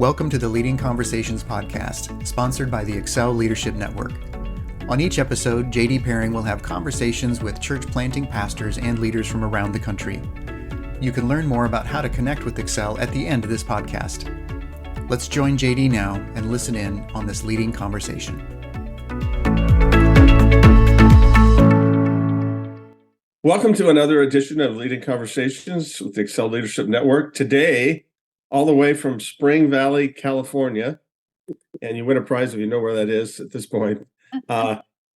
Welcome to the Leading Conversations podcast, sponsored by the Excel Leadership Network. On each episode, JD Pairing will have conversations with church planting pastors and leaders from around the country. You can learn more about how to connect with Excel at the end of this podcast. Let's join JD now and listen in on this leading conversation. Welcome to another edition of Leading Conversations with the Excel Leadership Network. Today, all the way from Spring Valley, California, and you win a prize if you know where that is at this point.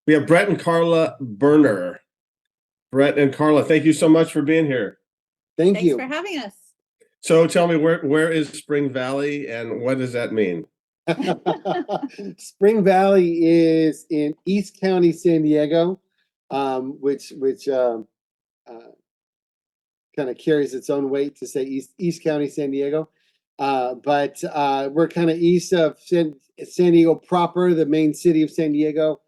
We have Brett and Karla Burner. Brett and Karla, thank you so much for being here. Thanks for having us. So tell me, where is Spring Valley and what does that mean? Spring Valley is in East County, San Diego, which kind of carries its own weight to say East County, San Diego. But we're kind of east of San Diego proper, the main city of San Diego.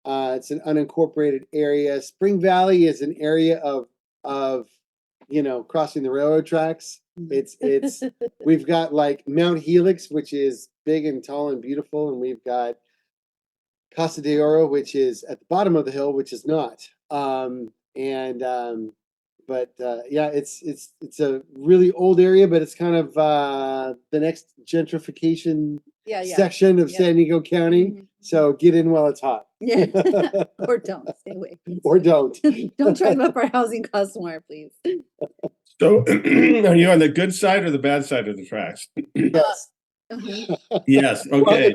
It's an unincorporated area. Spring Valley is an area of crossing the railroad tracks. It's we've got like Mount Helix, which is big and tall and beautiful, and we've got Casa de Oro, which is at the bottom of the hill, which is not. It's a really old area, but it's kind of the next gentrification section of San Diego County. Mm-hmm. So get in while it's hot. Yeah, or don't stay away. Or don't. Don't drive up our housing costs more, please. So, are you on the good side or the bad side of the tracks? Yes. Yes. Okay.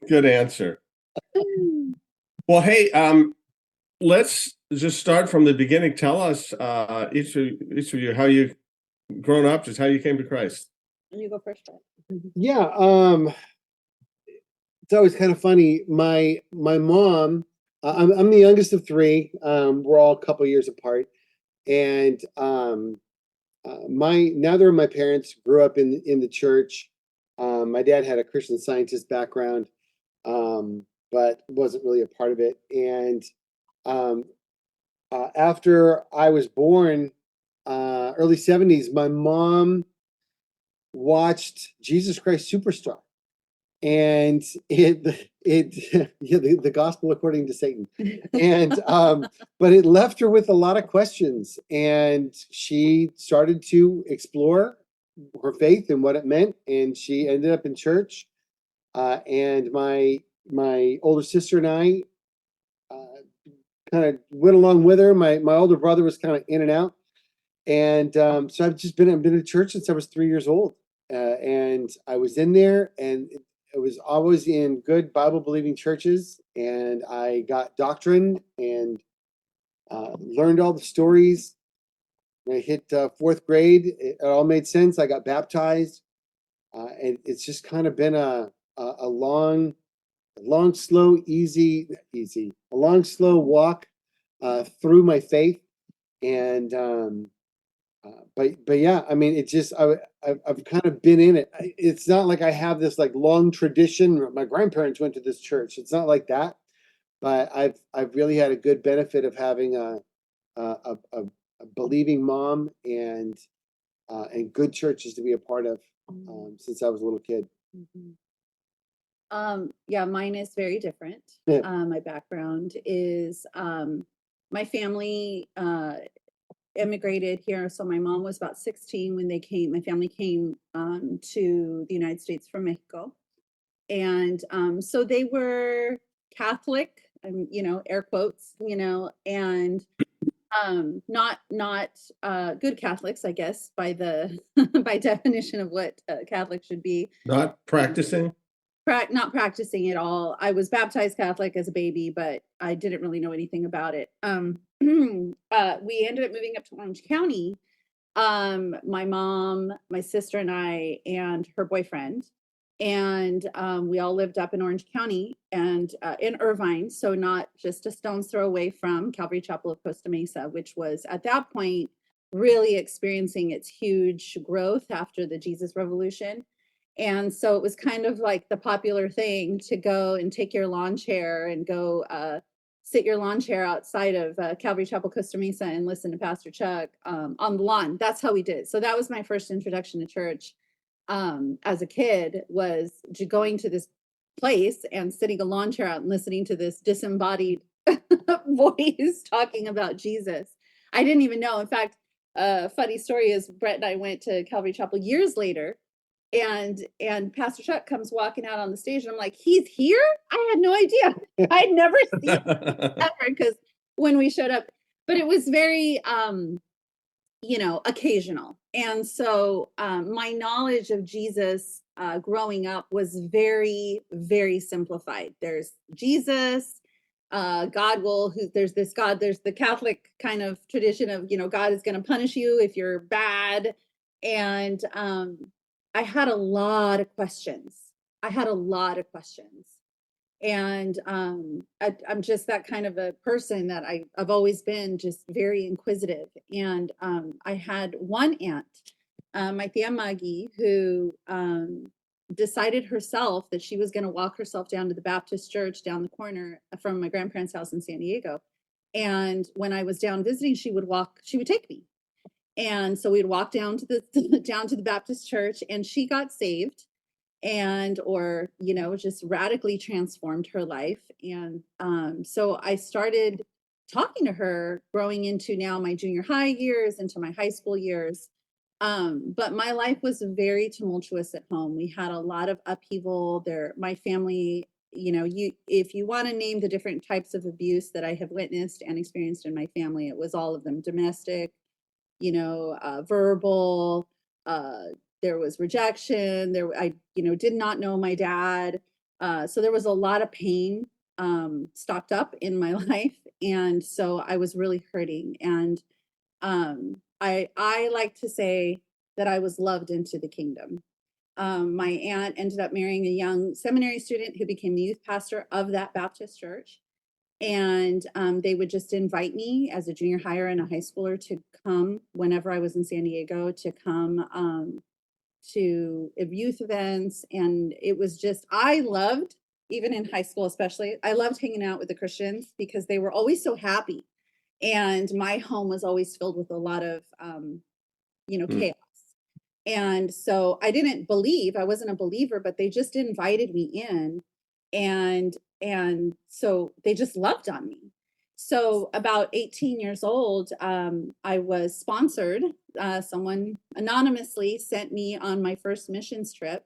Good answer. Well, hey, let's just start from the beginning. Tell us, each of you, how you grown up, just how you came to Christ. And you go first, Brett. Yeah. It's always kind of funny. My mom, I'm the youngest of three. We're all a couple years apart, and neither of my parents grew up in the church. My dad had a Christian Scientist background, but wasn't really a part of it. And after I was born, early 70s, my mom watched Jesus Christ Superstar, and the gospel according to Satan, and but it left her with a lot of questions, and she started to explore her faith and what it meant, and she ended up in church, and my older sister and I kind of went along with her. My older brother was kind of in and out, and so I've been to church since I was 3 years old, and I was in there, and it was always in good Bible believing churches, and I got doctrine and learned all the stories. When I hit fourth grade, it all made sense. I got baptized, and it's just kind of been a long, slow walk through my faith, and but yeah, I mean, it just I've kind of been in it. It's not like I have this like long tradition. My grandparents went to this church. It's not like that, but I've really had a good benefit of having a believing mom and good churches to be a part of since I was a little kid. Mm-hmm. Yeah, mine is very different. My background is my family immigrated here. So my mom was about 16 when my family came to the United States from Mexico. And so they were Catholic, air quotes, and not good Catholics, I guess, by definition of what Catholic should be. Not practicing? Not practicing at all. I was baptized Catholic as a baby, but I didn't really know anything about it. We ended up moving up to Orange County. My mom, my sister, and I, and her boyfriend, and we all lived up in Orange County and in Irvine, so not just a stone's throw away from Calvary Chapel of Costa Mesa, which was at that point really experiencing its huge growth after the Jesus Revolution. And so it was kind of like the popular thing to go and take your lawn chair and go sit your lawn chair outside of Calvary Chapel, Costa Mesa, and listen to Pastor Chuck on the lawn. That's how we did it. So that was my first introduction to church. as a kid was going to this place and sitting a lawn chair out and listening to this disembodied voice talking about Jesus. I didn't even know. In fact, a funny story is Brett and I went to Calvary Chapel years later, and Pastor Chuck comes walking out on the stage, and I'm like, he's here? I had no idea. I'd never seen him ever, because when we showed up, but it was very occasional. And so my knowledge of Jesus growing up was very, very simplified. There's Jesus, God there's this God, there's the Catholic kind of tradition of, God is going to punish you if you're bad. And I had a lot of questions. And I'm just that kind of a person that I've always been, just very inquisitive. And I had one aunt, my tia Maggie, who decided herself that she was going to walk herself down to the Baptist church down the corner from my grandparents' house in San Diego. And when I was down visiting, she would take me. And so we'd walk down to the Baptist church, and she got saved. Just radically transformed her life. And so I started talking to her growing into now my junior high years, into my high school years. But my life was very tumultuous at home. We had a lot of upheaval there. My family, if you want to name the different types of abuse that I have witnessed and experienced in my family, it was all of them: domestic, verbal, there was rejection. I did not know my dad. So there was a lot of pain stocked up in my life. And so I was really hurting. And I like to say that I was loved into the kingdom. My aunt ended up marrying a young seminary student who became the youth pastor of that Baptist church. And they would just invite me as a junior higher and a high schooler to come whenever I was in San Diego, to come to youth events. And it was just, I loved, even in high school especially, I loved hanging out with the Christians because they were always so happy. And my home was always filled with a lot of, chaos. And so I wasn't a believer, but they just invited me in. And so they just loved on me. So about 18 years old, I was sponsored. Someone anonymously sent me on my first missions trip.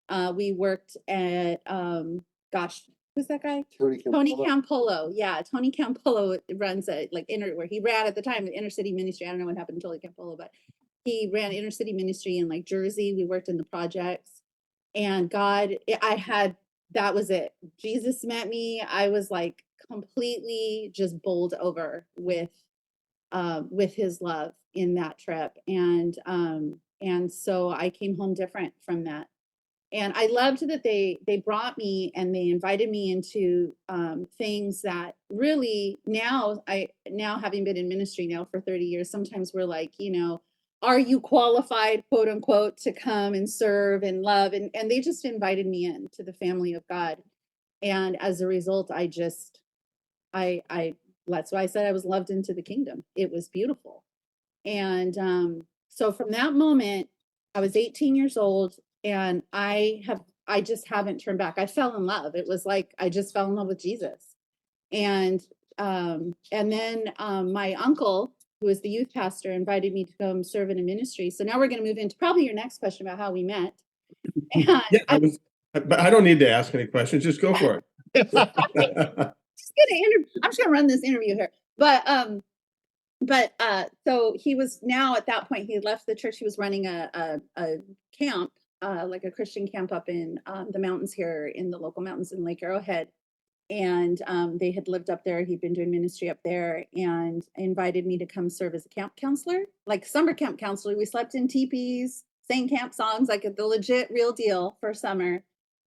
We worked at, who's that guy? Tony Campolo. Yeah, Tony Campolo runs where he ran at the time the inner city ministry. I don't know what happened to Tony Campolo, but he ran inner city ministry in Jersey. We worked in the projects, and that was it. Jesus met me. I was completely just bowled over with his love in that trip. And so I came home different from that. And I loved that they brought me and they invited me into things that really now having been in ministry now for 30 years, sometimes we're like, are you qualified, quote unquote, to come and serve and love? And they just invited me into the family of God. And as a result, that's why I said I was loved into the kingdom. It was beautiful. And so from that moment, I was 18 years old, and I just haven't turned back. I fell in love. It was like I just fell in love with Jesus. And then my uncle, who was the youth pastor, invited me to come serve in a ministry. So now we're going to move into probably your next question about how we met. And but I don't need to ask any questions. Just go for it. I'm just going to run this interview here. But so he was, now at that point, he left the church. He was running a camp, like a Christian camp up in the mountains here, in the local mountains in Lake Arrowhead. And they had lived up there. He'd been doing ministry up there, and invited me to come serve as a camp counselor, like summer camp counselor. We slept in teepees, sang camp songs, like the legit real deal for summer.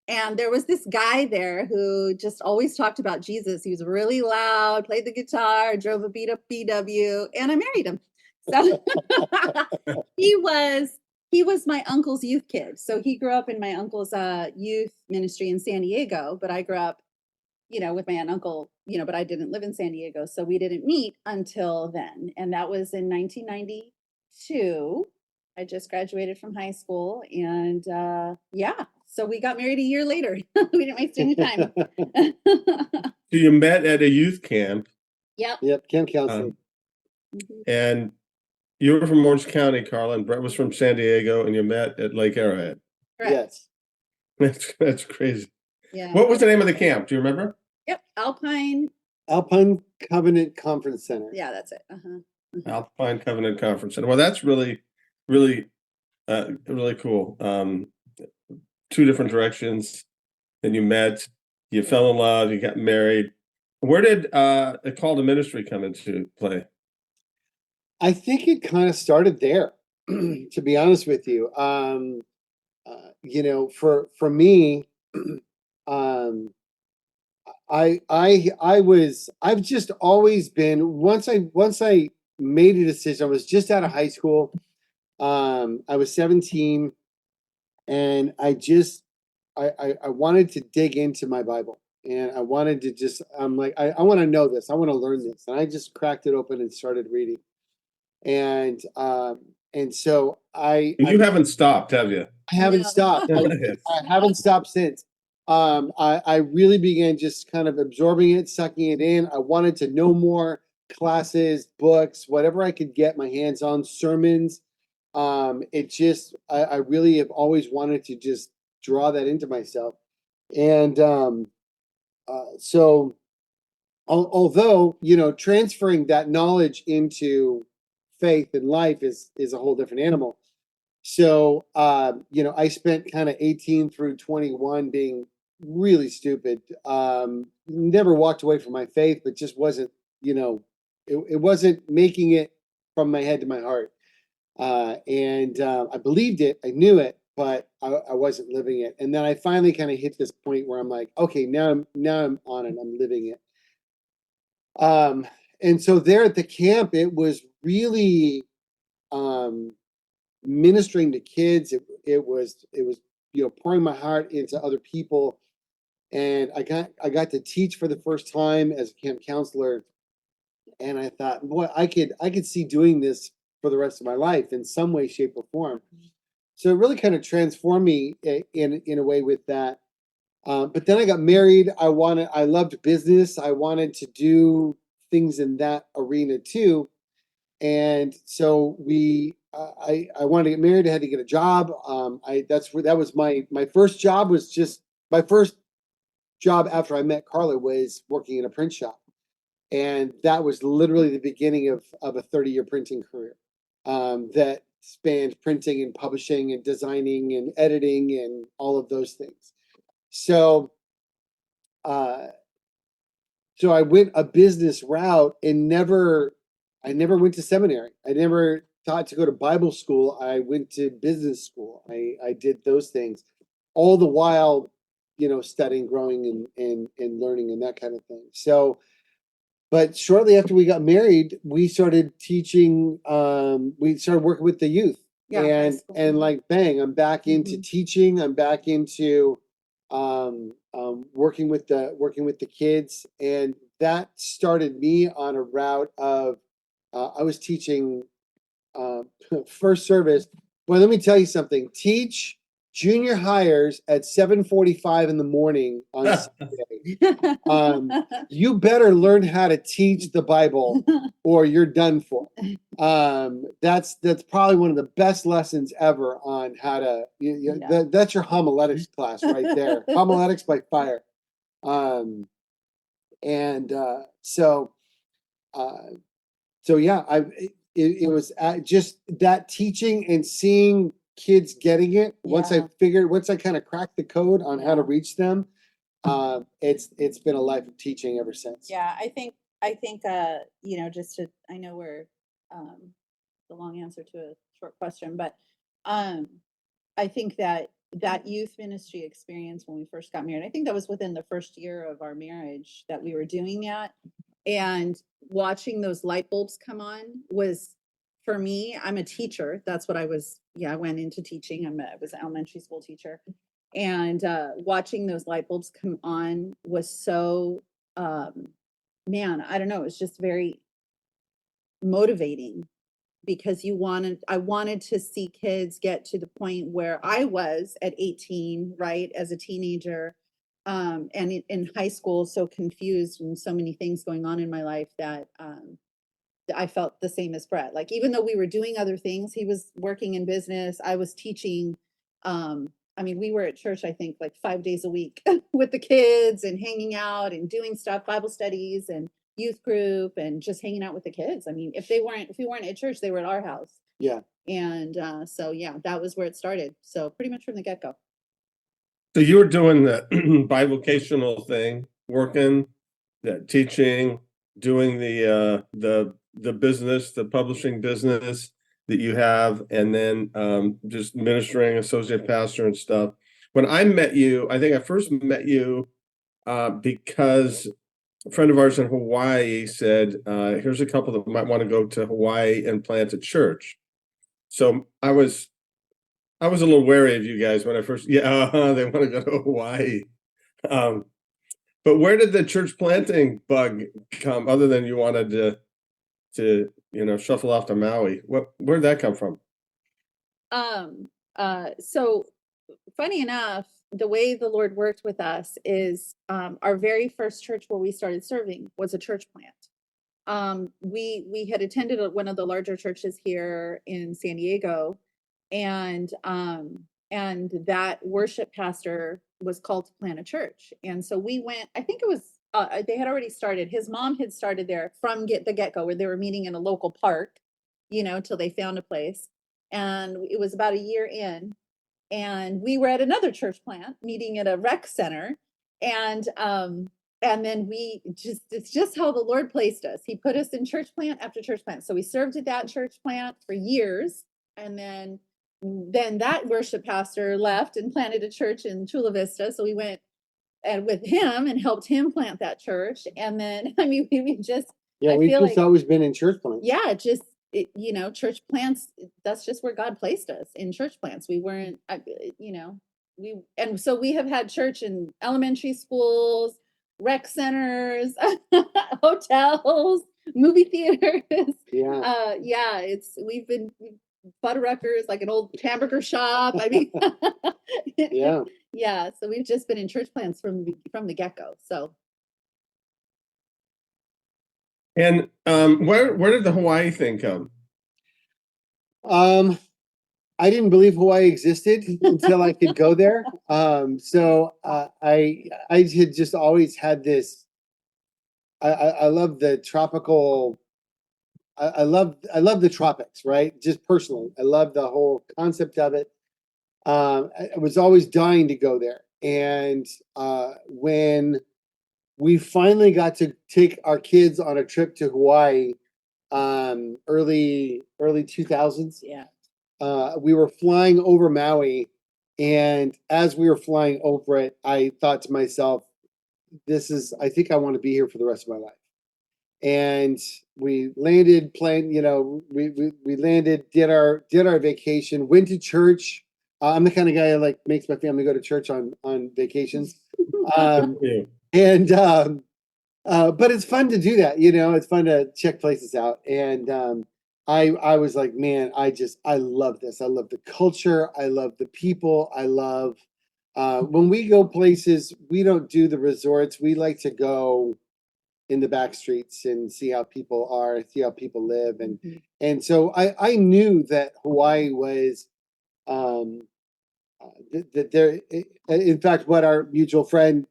And there was this guy there who just always talked about Jesus. He was really loud, played the guitar, drove a beat up VW, and I married him. So he was my uncle's youth kid. So he grew up in my uncle's youth ministry in San Diego, but I grew up, with my aunt and uncle, but I didn't live in San Diego. So we didn't meet until then. And that was in 1992. I just graduated from high school, and yeah, so we got married a year later. We didn't waste any time. So you met at a youth camp, Yep. Yep, camp counseling. Mhm. and you were from Orange County, Karla, and Brett was from San Diego, and you met at Lake Arrowhead. Correct. Yes. That's crazy. Yeah. What was the name of the camp? Do you remember? Yep. Alpine. Alpine Covenant Conference Center. Yeah, that's it. Uh-huh. Alpine Covenant Conference Center. Well, that's really, really, really cool. Two different directions. Then you met, you fell in love, you got married. Where did a call to ministry come into play? I think it kind of started there, to be honest with you. You know, for me, I've just always been, once I made a decision, I was just out of high school. I was 17, and I wanted to dig into my Bible, and I wanted to just, I'm like, I want to know this. I want to learn this. And I just cracked it open and started reading. And so You haven't stopped, have you? I haven't No. stopped. I haven't stopped since. I really began just kind of absorbing it, sucking it in. I wanted to know more, classes, books, whatever I could get my hands on, sermons. I really have always wanted to just draw that into myself. And so, although, you know, transferring that knowledge into faith and life is a whole different animal. So, you know, I spent kind of 18 through 21 being really stupid. Never walked away from my faith, but just wasn't, you know, it wasn't making it from my head to my heart. I believed it, I knew it, but I wasn't living it. And then I finally kind of hit this point where I'm like, okay, now I'm on it, I'm living it. And so there at the camp, it was really ministering to kids. It was, you know, pouring my heart into other people. And I got to teach for the first time as a camp counselor. And I thought, boy, I could see doing this for the rest of my life in some way, shape, or form. So it really kind of transformed me in a way with that. But then I got married. I loved business. I wanted to do things in that arena too. And so I wanted to get married. I had to get a job. That was my first job. Was just my first job after I met Karla was working in a print shop, and that was literally the beginning of a 30-year printing career that spanned printing and publishing and designing and editing and all of those things. So, so I went a business route and I never went to seminary. I never taught to go to Bible school. I went to business school. I did those things, all the while, you know, studying, growing, and learning and that kind of thing. So, but shortly after we got married, we started teaching. We started working with the youth, Yeah, and like bang, I'm back into teaching. I'm back into working with the kids, and that started me on a route of I was teaching first service. Well, let me tell you something. Teach junior hires at 7:45 in the morning on Sunday. You better learn how to teach the Bible or you're done for. That's probably one of the best lessons ever on how to, that's your homiletics class right there. Homiletics by fire. So yeah, it was just that teaching and seeing kids getting it. Once I kind of cracked the code on how to reach them, it's been a life of teaching ever since. Yeah, I think you know, I know we're the long answer to a short question, but I think that youth ministry experience when we first got married, I think that was within the first year of our marriage that we were doing that. And watching those light bulbs come on was, for me, I'm a teacher. That's what I was. Yeah, I went into teaching. I was an elementary school teacher. And watching those light bulbs come on was so, man, I don't know. It was just very motivating because I wanted to see kids get to the point where I was at 18, right, as a teenager, and in high school, so confused and so many things going on in my life that I felt the same as Brett. Like, even though we were doing other things, he was working in business, I was teaching. I mean, we were at church, I think, like 5 days a week with the kids and hanging out and doing stuff, Bible studies and youth group and just hanging out with the kids. I mean, if we weren't at church, they were at our house. Yeah. And so, yeah, that was where it started. So pretty much from the get-go. So you were doing the bivocational thing, working, teaching, doing the business, the publishing business that you have, and then just ministering, associate pastor and stuff. When I met you, I think I first met you because a friend of ours in Hawaii said, here's a couple that might want to go to Hawaii and plant a church. So I was a little wary of you guys when I first, they want to go to Hawaii. But where did the church planting bug come, other than you wanted to shuffle off to Maui? Where'd that come from? So funny enough, the way the Lord worked with us is our very first church where we started serving was a church plant. We had attended one of the larger churches here in San Diego, and that worship pastor was called to plant a church. And so we went, I think it was, they had already started. His mom had started there from the get-go, where they were meeting in a local park, till they found a place. And it was about a year in, and we were at another church plant meeting at a rec center. And then it's just how the Lord placed us. He put us in church plant after church plant. So we served at that church plant for years. And then that worship pastor left and planted a church in Chula Vista. So we went with him and helped him plant that church. And then, I mean, we've just always been in church plants. Yeah, church plants, that's just where God placed us, in church plants. We weren't, and so we have had church in elementary schools, rec centers, hotels, movie theaters. Yeah. We've been Butterruckers, like an old hamburger shop. I mean, yeah. So we've just been in church plants from the get-go. So. And where did the Hawaii thing come? I didn't believe Hawaii existed until I could go there. So I had just always had this. I love the tropical. I love the tropics, right? Just personally, I love the whole concept of it. I was always dying to go there, and when we finally got to take our kids on a trip to Hawaii, early 2000s. Yeah. We were flying over Maui, and as we were flying over it, I thought to myself, I think I want to be here for the rest of my life. And we landed, we landed, did our vacation, went to church. I'm the kind of guy that makes my family go to church on vacations. But it's fun to do that, it's fun to check places out. And I was like, man, I love this. I love the culture. I love the people. I love when we go places, we don't do the resorts. We like to go in the back streets and see how people are, see how people live. And so I knew that Hawaii was that there, in fact, what our mutual friend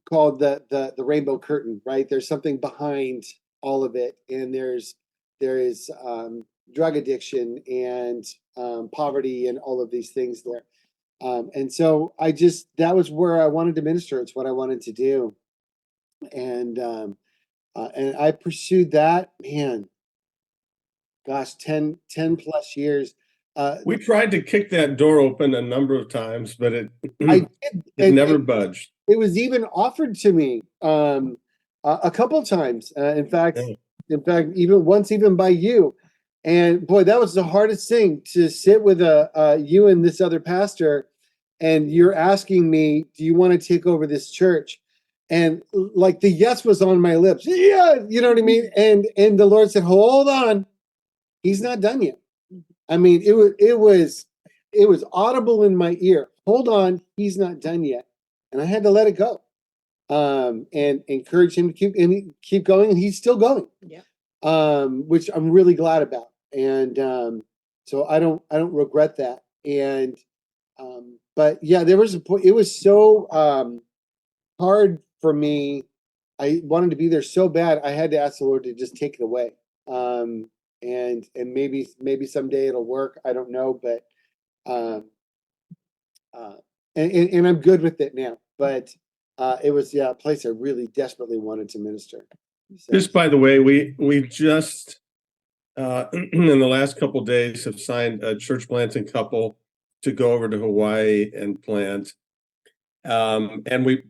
called the rainbow curtain, right? There's something behind all of it, and there is drug addiction and poverty and all of these things there. And so that was where I wanted to minister. It's what I wanted to do. And I pursued that, man, gosh, 10 plus years. We tried to kick that door open a number of times, but it never budged. It was even offered to me a couple times. In fact, even once, even by you. And boy, that was the hardest thing, to sit with you and this other pastor, and you're asking me, do you want to take over this church? And the yes was on my lips. Yeah, you know what I mean? And the Lord said, hold on. he's not done yet. Mhm. I mean, it was audible in my ear. Hold on, he's not done yet. And I had to let it go. And encourage him to keep going, and he's still going. Yeah. Which I'm really glad about. And so I don't regret that. And but yeah, there was a point, it was so hard for me. I wanted to be there so bad. I had to ask the Lord to just take it away. And maybe someday it'll work. I don't know, but and I'm good with it now. But it was a place I really desperately wanted to minister. So, Just by the way, we just in the last couple of days have signed a church planting couple to go over to Hawaii and plant. And we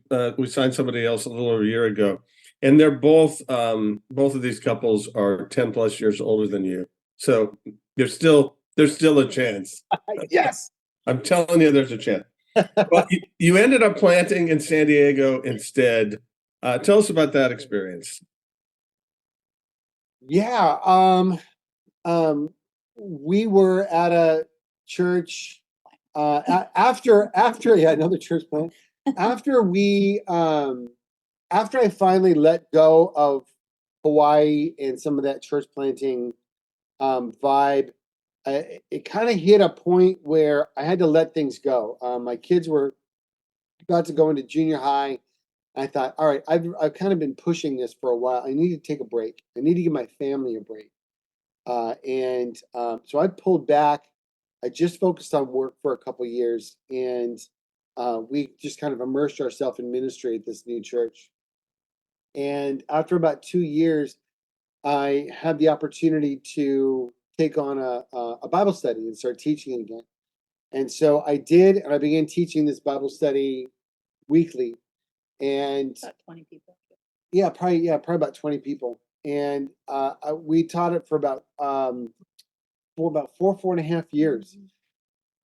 signed somebody else a little over a year ago, and they're both of these couples are 10 plus years older than you, so there's still a chance. yes. I'm telling you, there's a chance. Well, you ended up planting in San Diego instead. Tell us about that experience. Yeah. We were at a church after another church plant. After I finally let go of Hawaii and some of that church planting vibe, it kind of hit a point where I had to let things go. My kids were about to go into junior high. I thought, all right, I've kind of been pushing this for a while. I need to take a break. I need to give my family a break. So I pulled back. I just focused on work for a couple of years, and we just kind of immersed ourselves in ministry at this new church. And after about 2 years, I had the opportunity to take on a Bible study and start teaching it again. And so I did, and I began teaching this Bible study weekly. And About 20 people. probably about 20 people. And we taught it for about 4.5 years.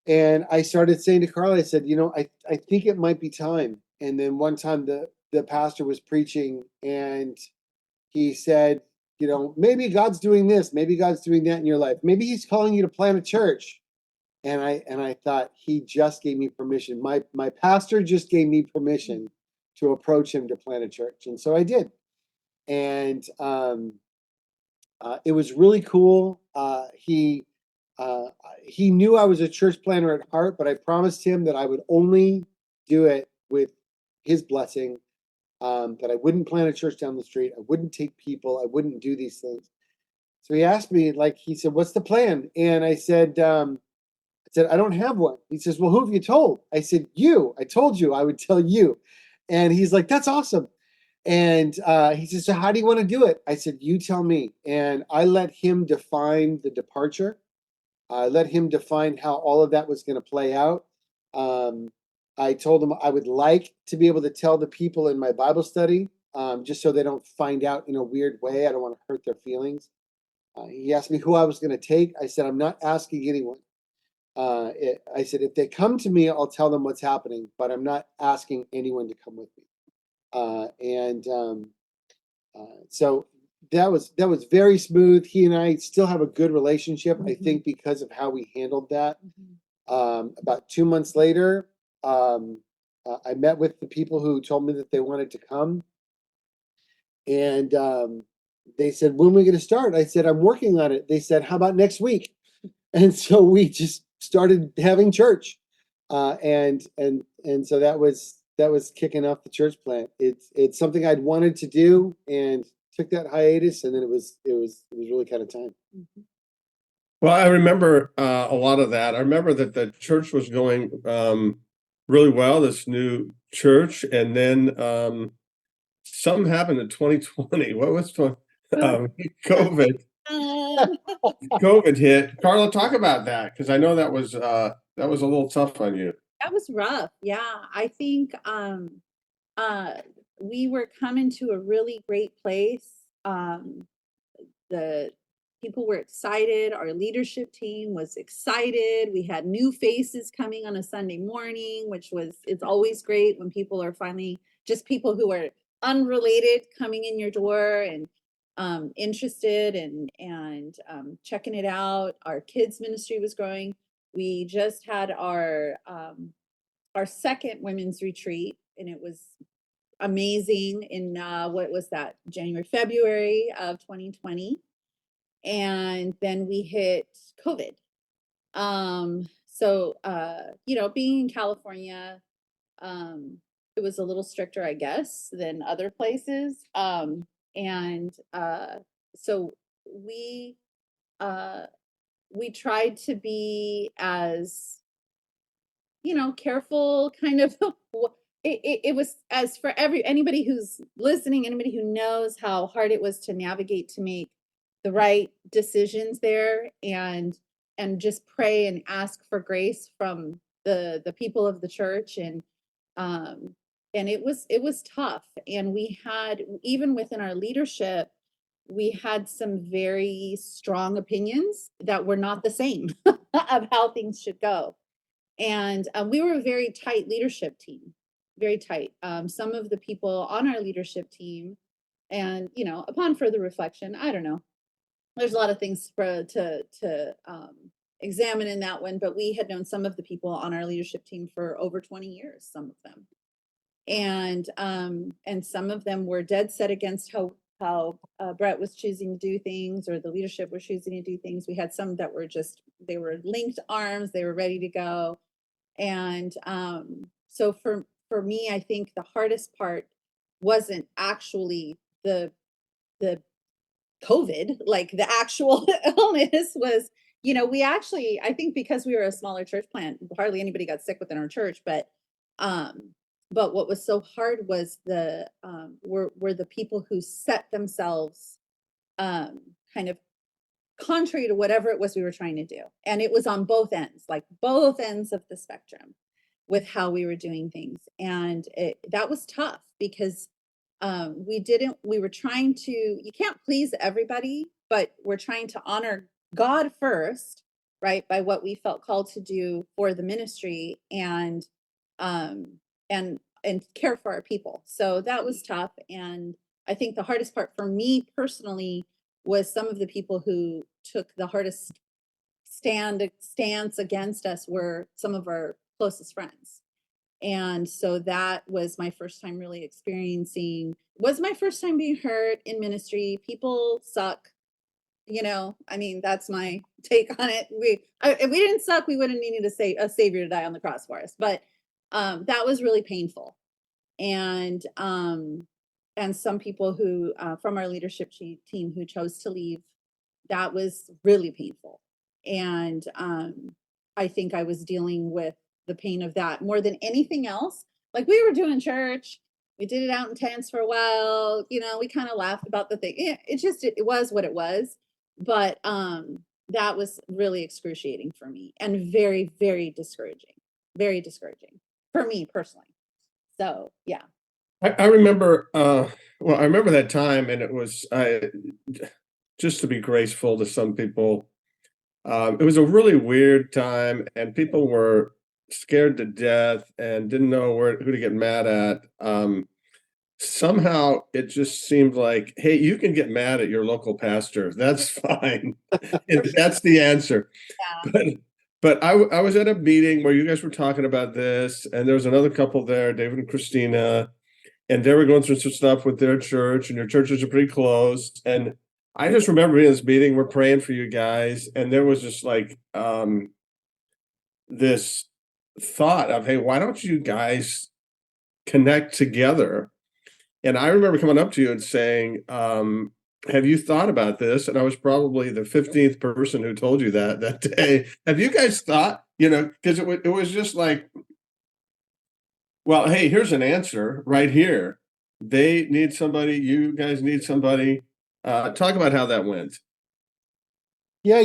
And I started saying to Karla, I said, I think it might be time. And then one time the pastor was preaching, and he said, maybe God's doing this, maybe God's doing that in your life. Maybe he's calling you to plant a church. And I thought, he just gave me permission. My pastor just gave me permission to approach him to plant a church. And so I did. And it was really cool. He knew I was a church planner at heart, but I promised him that I would only do it with his blessing, that I wouldn't plant a church down the street. I wouldn't take people. I wouldn't do these things. So he asked me, he said, what's the plan? And I said, I don't have one. He says, well, who have you told? I said, you. I told you I would tell you. And he's like, that's awesome. And he says, so how do you want to do it? I said, you tell me. And I let him define the departure. I let him define how all of that was going to play out. I told him I would like to be able to tell the people in my Bible study, just so they don't find out in a weird way. I don't want to hurt their feelings. He asked me who I was going to take. I said, I'm not asking anyone. I said, if they come to me, I'll tell them what's happening, but I'm not asking anyone to come with me. So that was very smooth. He and I still have a good relationship, I think, because of how we handled that. About 2 months later, I met with the people who told me that they wanted to come. And they said, when are we going to start? I said, I'm working on it. They said, how about next week? And so we just started having church. And so that was kicking off the church plant. It's something I'd wanted to do, and took that hiatus, and then it was really kind of time. Well, I remember a lot of that. I remember that the church was going really well, this new church, and then something happened in 2020. What was COVID? COVID hit. Karla, talk about that, because I know that was a little tough on you. That was rough. Yeah. I think we were coming to a really great place. The people were excited. Our leadership team was excited. We had new faces coming on a Sunday morning, it's always great when people are finally just people who are unrelated coming in your door. And interested and checking it out. Our kids ministry was growing. We just had our second women's retreat, and it was amazing in what was that, January, February of 2020. And then we hit COVID. So being in California, it was a little stricter, I guess, than other places. So we tried to be as, careful, kind of. It was, as for anybody who's listening, anybody who knows how hard it was to navigate to make the right decisions there, and just pray and ask for grace from the people of the church, and it was tough. And we had, even within our leadership, we had some very strong opinions that were not the same of how things should go. And we were a very tight leadership team, very tight. Some of the people on our leadership team, and upon further reflection, I don't know, there's a lot of things to examine in that one, but we had known some of the people on our leadership team for over 20 years, some of them. And some of them were dead set against how Brett was choosing to do things, or the leadership was choosing to do things. We had some that were they were linked arms, they were ready to go. And so for me, I think the hardest part wasn't actually the COVID, like the actual illness was, we actually, I think because we were a smaller church plant, hardly anybody got sick within our church, but what was so hard was were the people who set themselves kind of contrary to whatever it was we were trying to do. And it was on both ends, like both ends of the spectrum with how we were doing things. And that was tough, because we were trying to, you can't please everybody, but we're trying to honor God first, right? By what we felt called to do for the ministry, and care for our people. So that was tough. And I think the hardest part for me personally was some of the people who took the hardest stance against us were some of our closest friends. And so that was my first time really was my first time being hurt in ministry. People suck, that's my take on it. If we didn't suck, we wouldn't need a savior to die on the cross for us. But that was really painful. And some people who from our leadership team who chose to leave, that was really painful. And I think I was dealing with the pain of that more than anything else. Like, we were doing church, we did it out in tents for a while, we kind of laughed about the thing. It was what it was. But that was really excruciating for me, and very, very discouraging for me personally. So, yeah. I remember, I remember that time, and it was, just to be graceful to some people, it was a really weird time, and people were scared to death and didn't know who to get mad at. Somehow it just seemed like, hey, you can get mad at your local pastor. That's fine. That's the answer. Yeah. But I was at a meeting where you guys were talking about this, and there was another couple there, David and Christina, and they were going through some stuff with their church, and your churches are pretty close. And I just remember being in this meeting, we're praying for you guys, and there was just like this thought of, hey, why don't you guys connect together? And I remember coming up to you and saying, have you thought about this? And I was probably the 15th person who told you that day. Have you guys thought, because it was just like, well, hey, here's an answer right here. They need somebody. You guys need somebody. Talk about how that went. Yeah,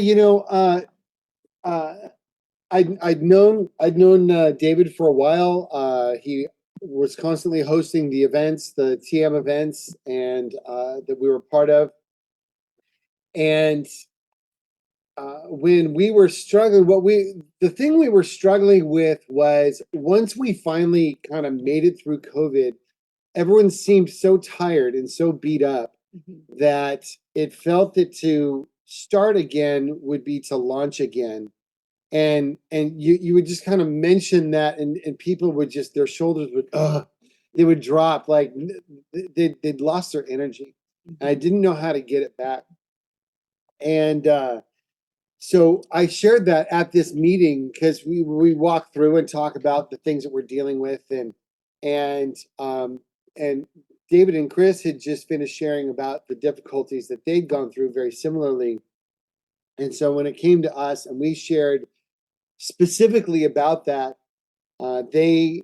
I'd known David for a while. He was constantly hosting the events, the TM events, and that we were part of. And when we were struggling, the thing we were struggling with was, once we finally kind of made it through COVID, everyone seemed so tired and so beat up that it felt that to start again would be to launch again. And you would just kind of mention that, and people would just, their shoulders would, they would drop, like they'd lost their energy. And I didn't know how to get it back. And so I shared that at this meeting, because we walk through and talk about the things that we're dealing with, and David and Chris had just finished sharing about the difficulties that they'd gone through very similarly. And so when it came to us and we shared specifically about that, they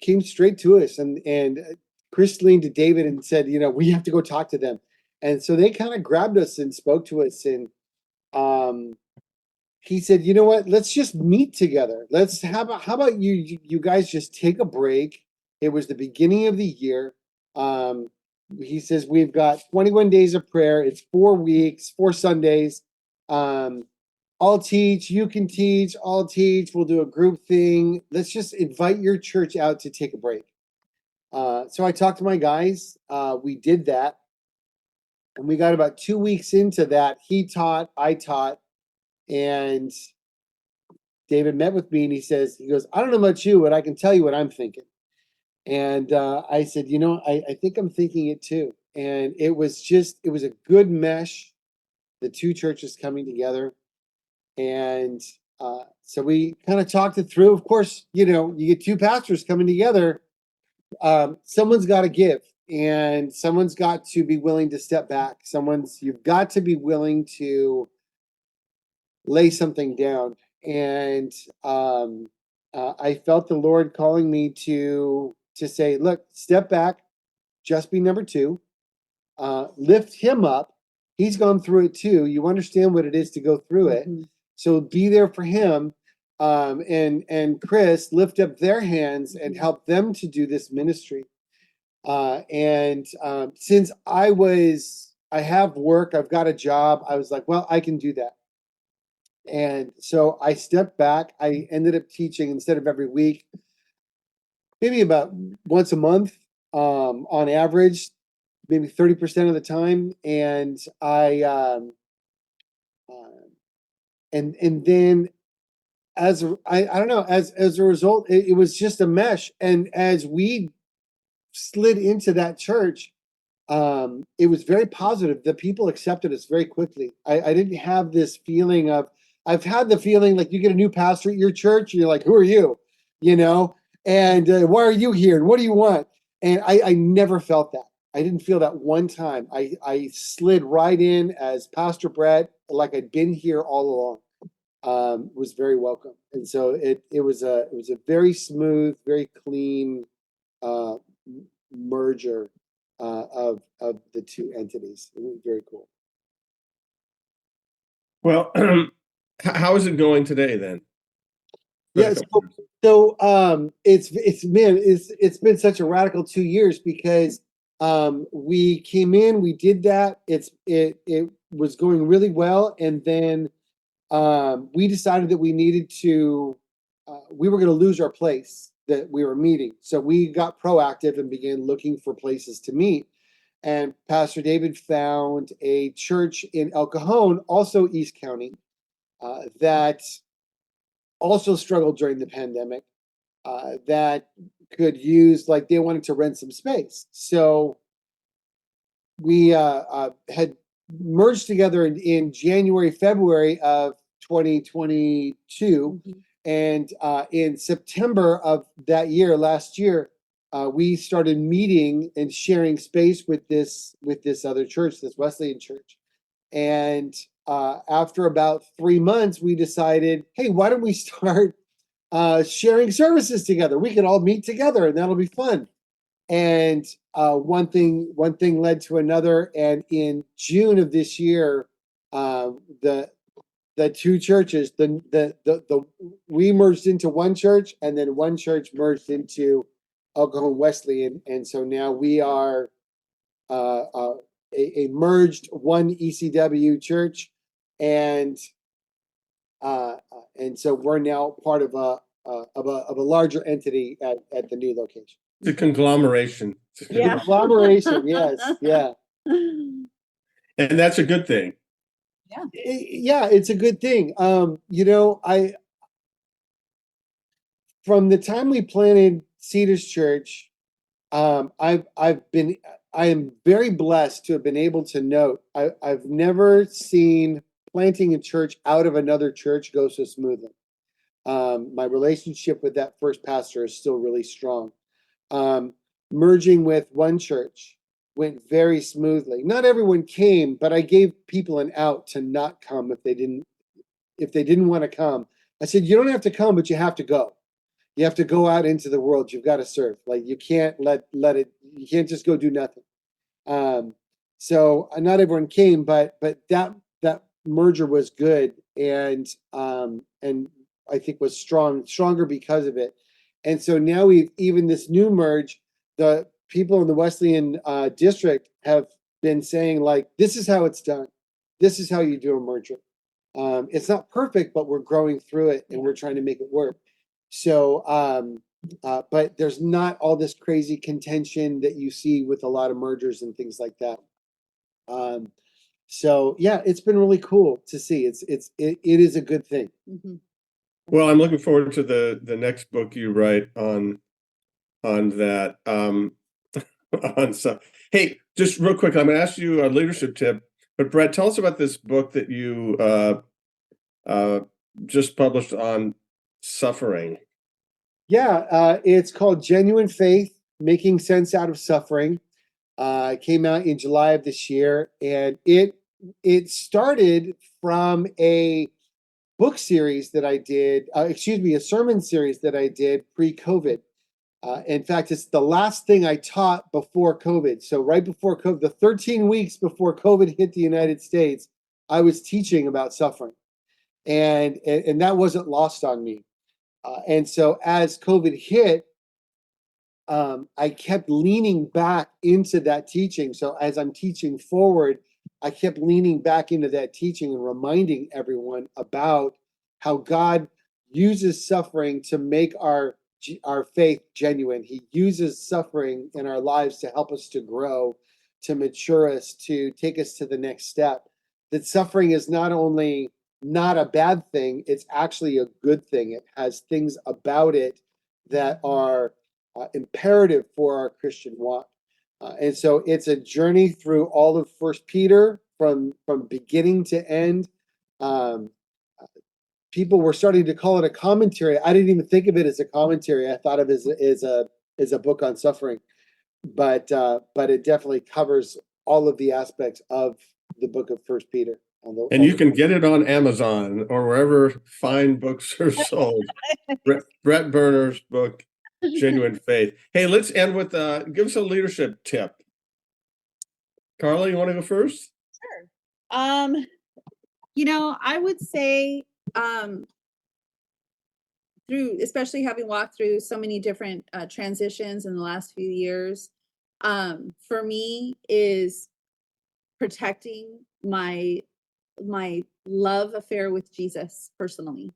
came straight to us, and Chris leaned to David and said, we have to go talk to them. And so they kind of grabbed us and spoke to us, and he said, you know what, let's just meet together. How about you guys just take a break. It was the beginning of the year. He says, we've got 21 days of prayer. It's 4 weeks, 4 Sundays. I'll teach, you can teach, I'll teach, we'll do a group thing. Let's just invite your church out to take a break. So I talked to my guys, we did that. And we got about 2 weeks into that. He taught, I taught, and David met with me and he goes, I don't know about you, but I can tell you what I'm thinking. And I said, I think I'm thinking it too. And it was a good mesh, the two churches coming together. And so we kind of talked it through. Of course, you get two pastors coming together. Someone's got to give, and someone's got to be willing to step back. You've got to be willing to lay something down. And I felt the Lord calling me to say, look, step back, just be number two, lift him up. He's gone through it too. You understand what it is to go through it. So be there for him. And Chris, lift up their hands and help them to do this ministry. Since I have work, I've got a job, I was like, well, I can do that. And so I stepped back. I ended up teaching, instead of every week, maybe about once a month, on average, maybe 30% of the time. And and then I don't know, as a result, it was just a mesh. And as we slid into that church, it was very positive. The people accepted us very quickly. I didn't have this feeling of, I've had the feeling like you get a new pastor at your church, and you're like, who are you? And why are you here? And what do you want? And I never felt that. I didn't feel that one time. I slid right in as Pastor Brett, like I'd been here all along. Was very welcome. And so it was a very smooth, very clean merger of the two entities. It was very cool. Well, how is it going today then? Yeah, so it's been such a radical 2 years, because we came in, we did that. It was going really well, and then we decided that we needed to, we were going to lose our place that we were meeting. So we got proactive and began looking for places to meet. And Pastor David found a church in El Cajon, also East County, that also struggled during the pandemic, that could use, like, they wanted to rent some space. So we had merged together in January, February of 2022. And in September of that year, last year, we started meeting and sharing space with this other church, this Wesleyan church. And after about 3 months, we decided, hey, why don't we start sharing services together? We can all meet together, and that'll be fun. And one thing led to another. And in June of this year, the two churches, we merged into one church, and then one church merged into El Cajon Wesleyan. And so now we are a merged one ECW church, and so we're now part of a larger entity at the new location. The conglomeration. Yeah. Conglomeration, yes, yeah. And that's a good thing. Yeah, it's a good thing. From the time we planted Cedars Church, I am very blessed to have been able to note I've never seen planting a church out of another church go so smoothly. My relationship with that first pastor is still really strong. Merging with one church went very smoothly. Not everyone came, but I gave people an out to not come if they didn't want to come. I said, you don't have to come, but you have to go. You have to go out into the world. You've got to serve. Like, you can't let it. You can't just go do nothing. So not everyone came, but that merger was good, and I think was stronger because of it. And so now even this new merge, the people in the Wesleyan district have been saying, like, this is how it's done. This is how you do a merger. It's not perfect, but we're growing through it and we're trying to make it work. So, but there's not all this crazy contention that you see with a lot of mergers and things like that. So yeah, it's been really cool to see. It is a good thing. Mhm. Well, I'm looking forward to the next book you write on that. On stuff. Hey, just real quick, I'm gonna ask you a leadership tip, but Brett, tell us about this book that you just published on suffering. Yeah, it's called Genuine Faith: Making Sense Out of Suffering. It came out in July of this year, and it started from a book series that I did. A sermon series that I did pre-COVID. In fact, it's the last thing I taught before COVID. So right before COVID, the 13 weeks before COVID hit the United States, I was teaching about suffering, and that wasn't lost on me. And so as COVID hit, I kept leaning back into that teaching. So as I'm teaching forward, I kept leaning back into that teaching and reminding everyone about how God uses suffering to make our faith genuine. He uses suffering in our lives to help us to grow, to mature us, to take us to the next step. That suffering is not only not a bad thing, it's actually a good thing. It has things about it that are imperative for our Christian walk. And so it's a journey through all of First Peter from beginning to end. People were starting to call it a commentary. I didn't even think of it as a commentary. I thought of it as a book on suffering, but it definitely covers all of the aspects of the book of First Peter. And you can get it on Amazon or wherever fine books are sold. Brett Burner's book, Genuine Faith. Hey, let's end with give us a leadership tip. Karla, you want to go first? Sure. I would say especially having walked through so many different transitions in the last few years, for me is protecting my love affair with Jesus personally.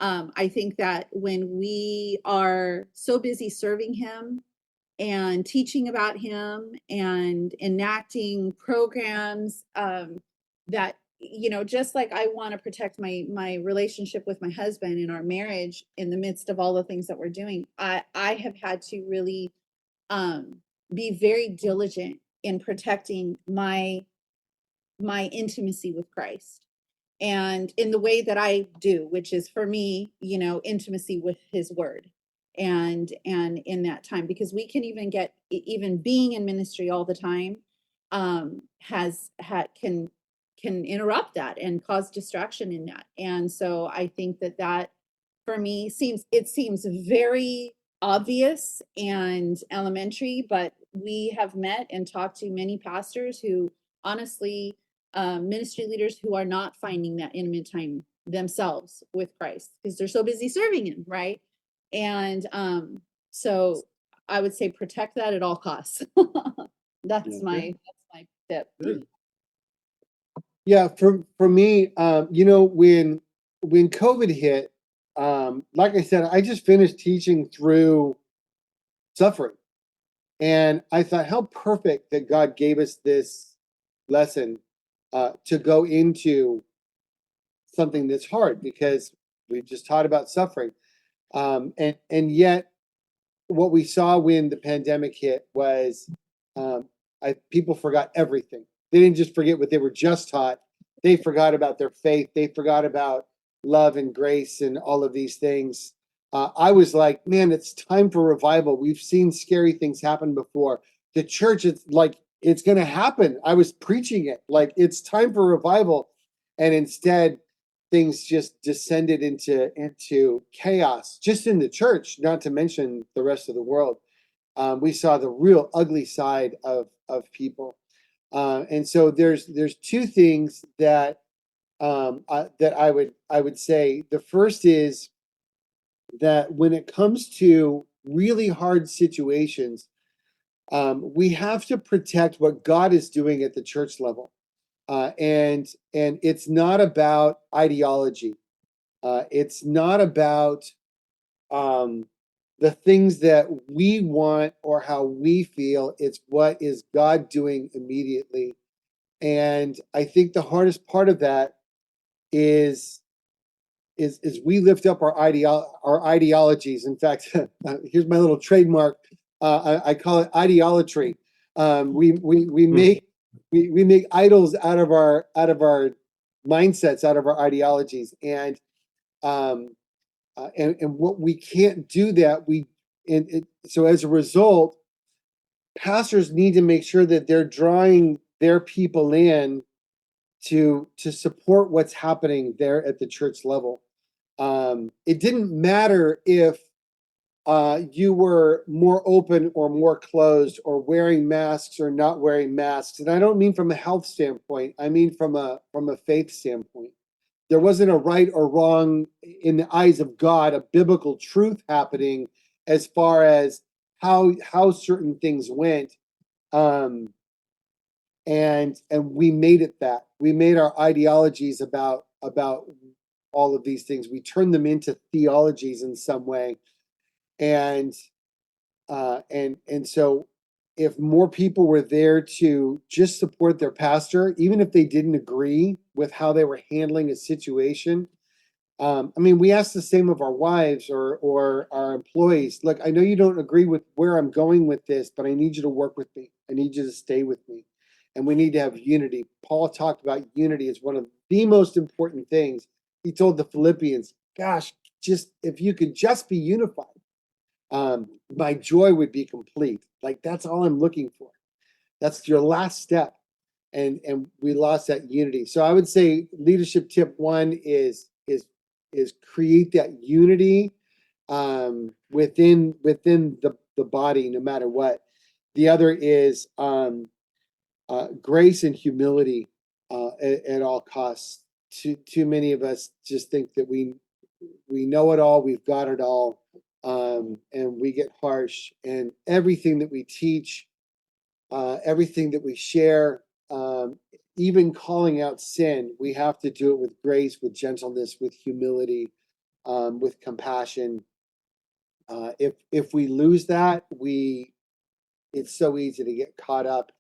I think that when we are so busy serving him and teaching about him and enacting programs, that, just like I want to protect my relationship with my husband in our marriage in the midst of all the things that we're doing, I have had to really be very diligent in protecting my intimacy with Christ, and in the way that I do, which is for me, intimacy with his word. And in that time, because we can even being in ministry all the time can interrupt that and cause distraction in that. And so I think that for me seems very obvious and elementary, but we have met and talked to many pastors who honestly, ministry leaders who are not finding that intimate time themselves with Christ because they're so busy serving him, right? And so I would say protect that at all costs. That's my tip. Good. Yeah, for me, when COVID hit, like I said, I just finished teaching through suffering, and I thought how perfect that God gave us this lesson to go into something that's hard, because we've just taught about suffering. And yet what we saw when the pandemic hit was people forgot everything. They didn't just forget what they were just taught. They forgot about their faith. They forgot about love and grace and all of these things. I was like, man, it's time for revival. We've seen scary things happen before. The church, it's going to happen. I was preaching it like it's time for revival. And instead, things just descended into chaos, just in the church, not to mention the rest of the world. We saw the real ugly side of people. And so there's two things that I would say. The first is that when it comes to really hard situations, we have to protect what God is doing at the church level. And it's not about ideology. It's not about the things that we want or how we feel. It's what is God doing immediately. And I think the hardest part of that is we lift up our ideologies. In fact, here's my little trademark. I call it ideolatry. We make idols out of our mindsets, out of our ideologies, and what we can't do that. So as a result, pastors need to make sure that they're drawing their people in to support what's happening there at the church level. It didn't matter if you were more open or more closed, or wearing masks or not wearing masks. And I don't mean from a health standpoint. I mean from a faith standpoint. There wasn't a right or wrong in the eyes of God, a biblical truth happening as far as how certain things went. And we made it that. We made our ideologies about all of these things. We turned them into theologies in some way. And so if more people were there to just support their pastor, even if they didn't agree with how they were handling a situation. We ask the same of our wives or our employees. Look, I know you don't agree with where I'm going with this, but I need you to work with me. I need you to stay with me. And we need to have unity. Paul talked about unity as one of the most important things. He told the Philippians, gosh, just if you could just be unified, my joy would be complete. Like, that's all I'm looking for. That's your last step. And we lost that unity. So I would say leadership tip one is create that unity within the body, no matter what. The other is grace and humility at all costs. Too many of us just think that we know it all, we've got it all. And we get harsh, and everything that we teach, everything that we share, even calling out sin, we have to do it with grace, with gentleness, with humility, with compassion. If we lose that, it's so easy to get caught up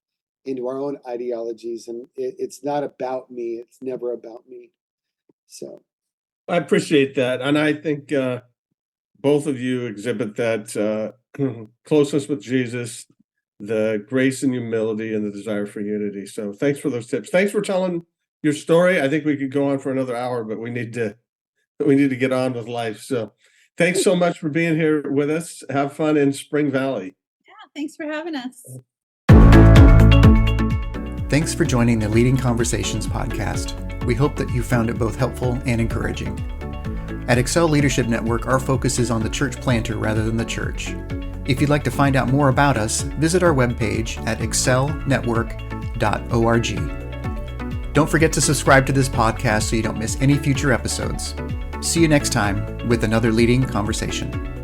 into our own ideologies, and it's not about me. It's never about me. So I appreciate that, and I think both of you exhibit that closeness with Jesus, the grace and humility, and the desire for unity. So thanks for those tips. Thanks for telling your story. I think we could go on for another hour, but we need to get on with life. So thanks so much for being here with us. Have fun in Spring Valley. Yeah, thanks for having us. Thanks for joining the Leading Conversations podcast. We hope that you found it both helpful and encouraging. At Excel Leadership Network, our focus is on the church planter rather than the church. If you'd like to find out more about us, visit our webpage at excelnetwork.org. Don't forget to subscribe to this podcast so you don't miss any future episodes. See you next time with another Leading Conversation.